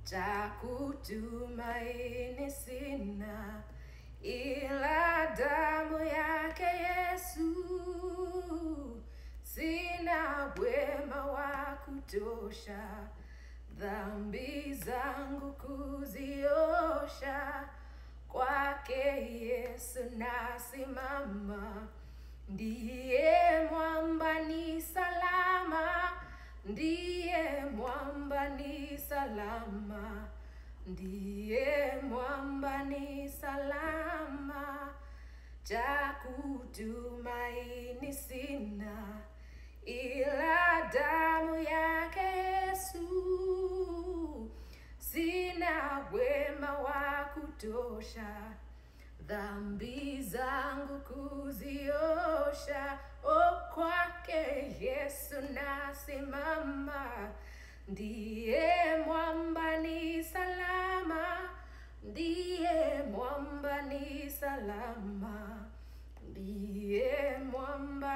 cha kutumaini sina, ila damu yake Yesu. Sina wema wa kutosha, dhambi zangu kuziosha. Kwake Yesu nasimama, ndiye mwamba ni salama, ndiye mwamba ni salama, ndiye mwamba ni salama. Cha kutumaini sina, ila damu yake Yesu. Sina wema wa kutosha, dhambi zangu kuziosha. Kwake Yesu nasimama, ndiye mwamba ni salama, ndiye mwamba ni salama, ndiye mwamba